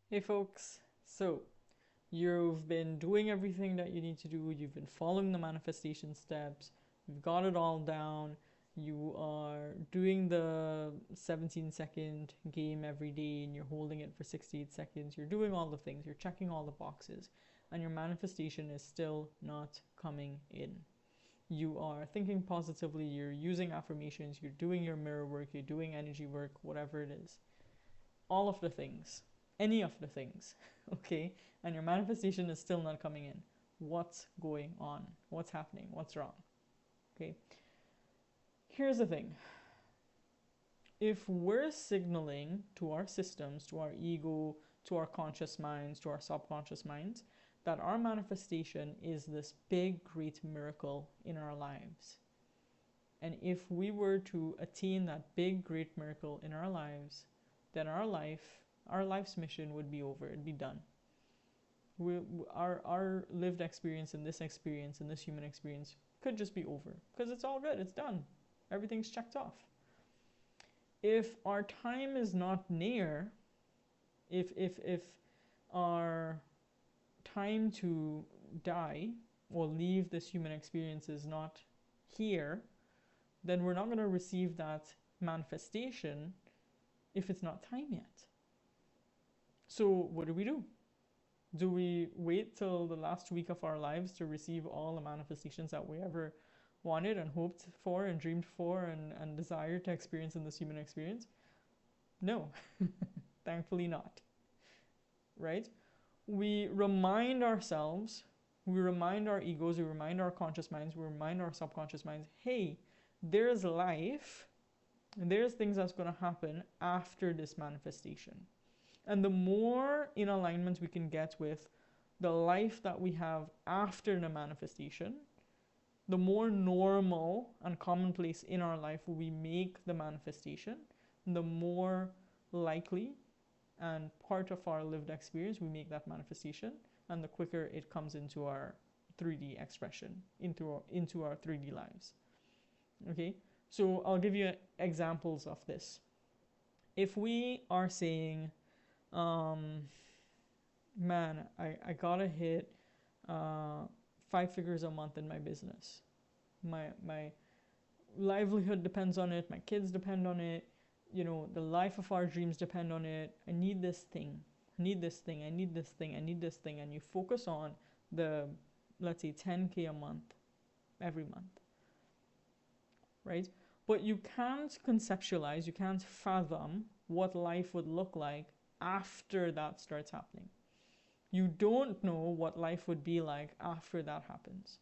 Hey folks, so you've been doing everything that you need to do, you've been following the manifestation steps, you've got it all down, you are doing the 17-second game every day and you're holding it for 68 seconds, you're doing all the things, you're checking all the boxes, and your manifestation is still not coming in. You are thinking positively, you're using affirmations, you're doing your mirror work, you're doing energy work, whatever it is, all of the things, any of the things, okay, and your manifestation is still not coming in. What's going on? What's happening? What's wrong? Okay, here's the thing. If we're signaling to our systems, to our ego, to our conscious minds, to our subconscious minds, that our manifestation is this big, great miracle in our lives, and if we were to attain that big, great miracle in our lives, then our life's mission would be over. It'd be done. Our lived experience and this human experience could just be over because it's all good. It's done. Everything's checked off. If our time is not near, if our time to die or leave this human experience is not here, then we're not going to receive that manifestation if it's not time yet. So what do? Do we wait till the last week of our lives to receive all the manifestations that we ever wanted and hoped for and dreamed for and desired to experience in this human experience? No, thankfully not. Right? We remind ourselves, we remind our egos, we remind our conscious minds, we remind our subconscious minds, hey, there's life, and there's things that's going to happen after this manifestation. And the more in alignment we can get with the life that we have after the manifestation, the more normal and commonplace in our life we make the manifestation, the more likely and part of our lived experience we make that manifestation, and the quicker it comes into our 3D expression, into our 3D lives. Okay, so I'll give you examples of this. If we are saying, man, I gotta hit 5 figures a month in my business. My livelihood depends on it. My kids depend on it. You know, the life of our dreams depend on it. I need this thing. I need this thing. I need this thing. I need this thing. And you focus on the, let's say, 10K a month every month, right? But you can't conceptualize, you can't fathom what life would look like after that starts happening. You don't know what life would be like after that happens.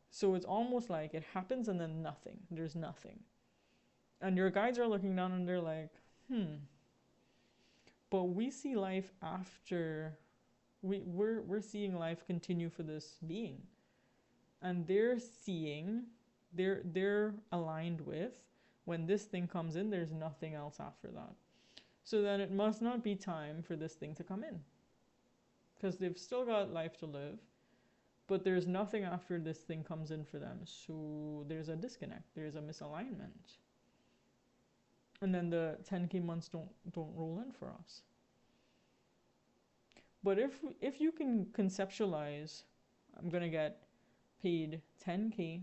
So it's almost like it happens and then nothing. There's nothing. And your guides are looking down and they're like, but we see life after, we're seeing life continue for this being. And they're aligned with, when this thing comes in, there's nothing else after that. So then it must not be time for this thing to come in, because they've still got life to live, but there's nothing after this thing comes in for them. So there's a disconnect, there's a misalignment, and then the 10K months don't roll in for us. But if you can conceptualize, I'm gonna get paid 10K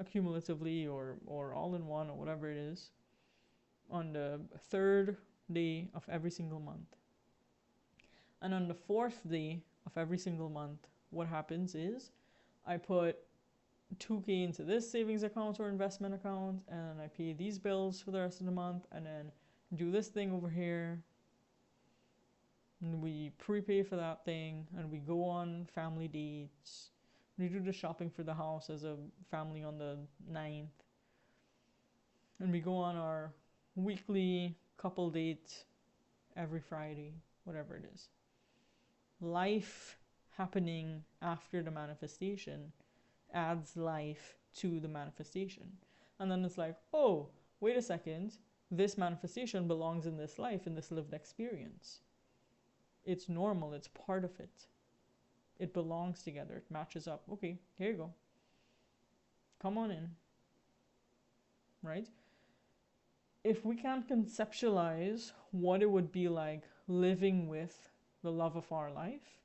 accumulatively or all in one or whatever it is on the third day of every single month. And on the fourth day of every single month, what happens is I put 2K into this savings account or investment account, and I pay these bills for the rest of the month, and then do this thing over here, and we prepay for that thing, and we go on family dates. We do the shopping for the house as a family on the 9th, and we go on our weekly couple date every Friday, whatever it is. Life happening after the manifestation adds life to the manifestation. And then it's like, oh, wait a second, this manifestation belongs in this life, in this lived experience. It's normal, it's part of it. It belongs together, it matches up. Okay, here you go. Come on in. Right? If we can't conceptualize what it would be like living with the love of our life,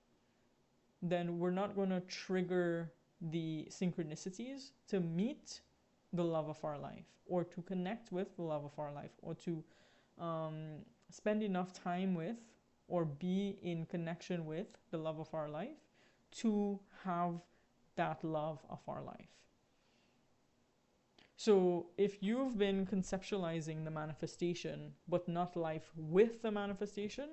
then we're not going to trigger the synchronicities to meet the love of our life, or to connect with the love of our life, or to spend enough time with, or be in connection with the love of our life to have that love of our life. So if you've been conceptualizing the manifestation but not life with the manifestation,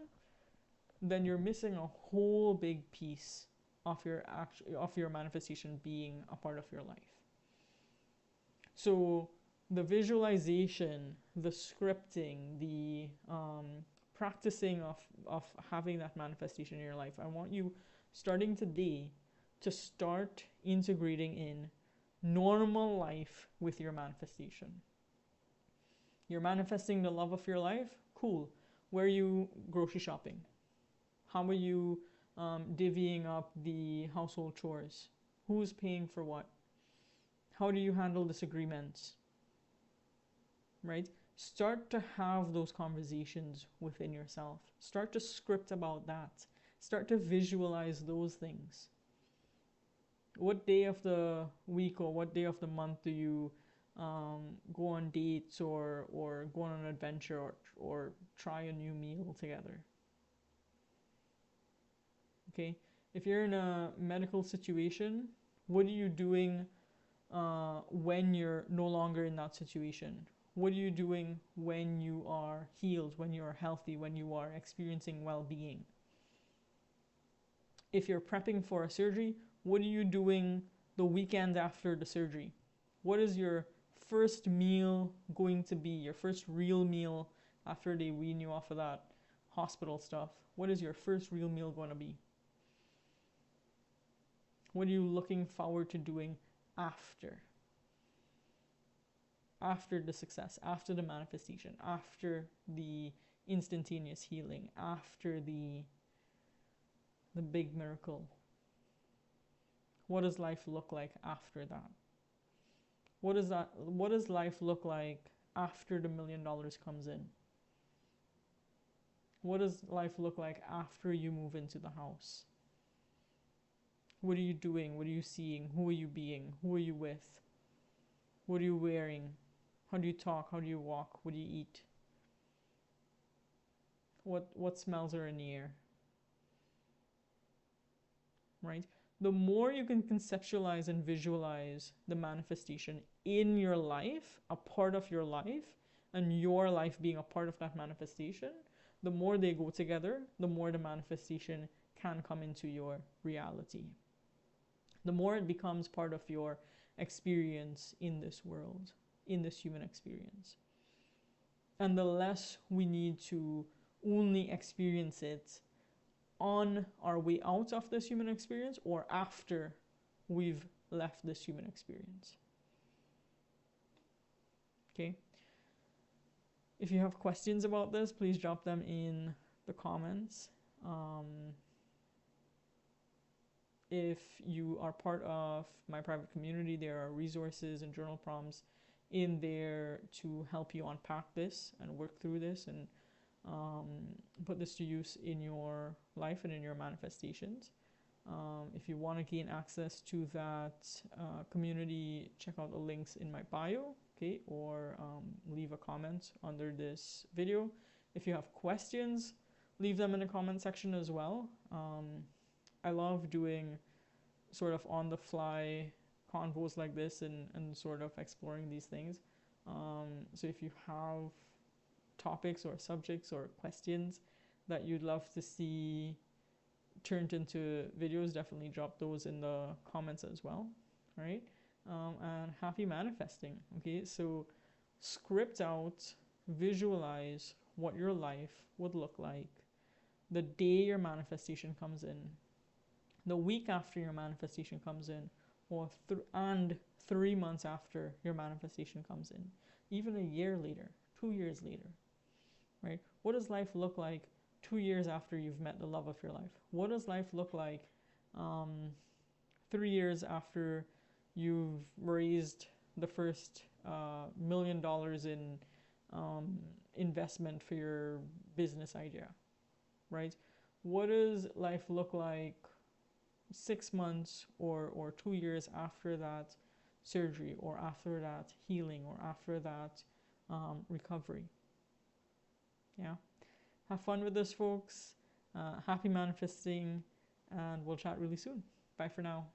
then you're missing a whole big piece of your manifestation being a part of your life. So the visualization, the scripting, the practicing of having that manifestation in your life, I want you, starting today, to start integrating in normal life with your manifestation. You're manifesting the love of your life? Cool. Where are you grocery shopping? How are you divvying up the household chores? Who's paying for what? How do you handle disagreements? Right? Start to have those conversations within yourself. Start to script about that. Start to visualize those things. What day of the week or what day of the month do you go on dates or go on an adventure or try a new meal together? Okay, if you're in a medical situation, what are you doing when you're no longer in that situation? What are you doing when you are healed, when you are healthy, when you are experiencing well-being? If you're prepping for a surgery, what are you doing the weekend after the surgery? What is your first meal going to be, your first real meal after they wean you off of that hospital stuff? What is your first real meal going to be? What are you looking forward to doing after? After the success, after the manifestation, after the instantaneous healing, after the big miracle. What does life look like after that? What does life look like after the $1 million comes in? What does life look like after you move into the house? What are you doing? What are you seeing? Who are you being? Who are you with? What are you wearing? How do you talk? How do you walk? What do you eat? What smells are in the air? Right? The more you can conceptualize and visualize the manifestation in your life, a part of your life, and your life being a part of that manifestation, the more they go together, the more the manifestation can come into your reality. The more it becomes part of your experience in this world, in this human experience. And the less we need to only experience it on our way out of this human experience or after we've left this human experience. Okay? If you have questions about this, please drop them in the comments. If you are part of my private community, there are resources and journal prompts in there to help you unpack this and work through this and put this to use in your life and in your manifestations. If you want to gain access to that community, check out the links in my bio, okay, or leave a comment under this video. If you have questions, leave them in the comment section as well. I love doing sort of on the fly convos like this and sort of exploring these things. So if you have topics or subjects or questions that you'd love to see turned into videos, definitely drop those in the comments as well. All right? And happy manifesting. Okay, so script out, visualize what your life would look like the day your manifestation comes in, the week after your manifestation comes in, or and 3 months after your manifestation comes in, even a year later, 2 years later, right? What does life look like 2 years after you've met the love of your life? What does life look like 3 years after you've raised the first $1 million in investment for your business idea, right? What does life look like 6 months or 2 years after that surgery, or after that healing, or after that recovery? Yeah. Have fun with this, folks. Happy manifesting, and we'll chat really soon. Bye for now.